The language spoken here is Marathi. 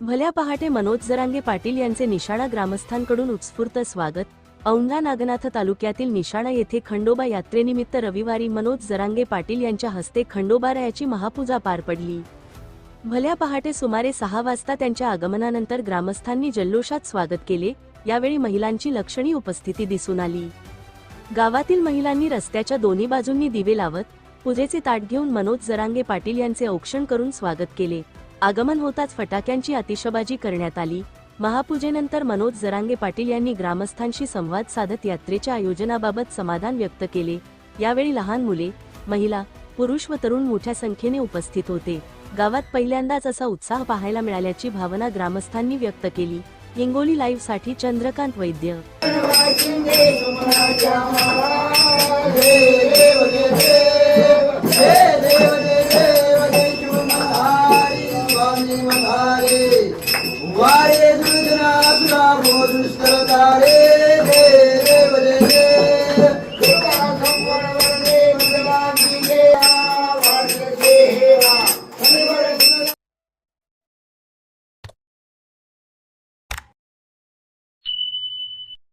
भल्या पहाटे मनोज जरांगे पाटील यांचे निशाणा ग्रामस्थांकडून उत्स्फूर्त स्वागत। औंढा नागनाथ तालुक्यातील निशाणा येथे खंडोबा यात्रेनिमित्त रविवारी मनोज जरांगे पाटील यांच्या हस्ते खंडोबारायाची महापूजा पार पडली। भल्या पहाटे सुमारे 6 वाजता त्यांच्या आगमनानंतर ग्रामस्थांनी जल्लोषात स्वागत केले। यावेळी महिलांची लक्षणीय उपस्थिती दिसून आली। गावातील महिलांनी रस्त्याच्या दोन्ही बाजूंनी दिवे लावत पूजेचे ताट घेऊन मनोज जरांगे पाटील यांचे औक्षण करून स्वागत केले। आगमन होताच फटाक्यांची आतिषबाजी करण्यात आली। महापूजेनंतर मनोज जरांगे पाटील यांनी ग्रामस्थांशी संवाद साधत यात्रेच्या आयोजनाबाबत समाधान व्यक्त केले। यावेळी लहान मुले, महिला, पुरुष व तरुण मोठ्या संख्येने उपस्थित होते। गावात पहिल्यांदाच असा उत्साह पाहायला मिळाल्याची भावना ग्रामस्थांनी व्यक्त केली। हिंगोली लाईव्ह साठी चंद्रकांत वैद्य। वारे दुर्जना सुरा बोध दुष्कर तारे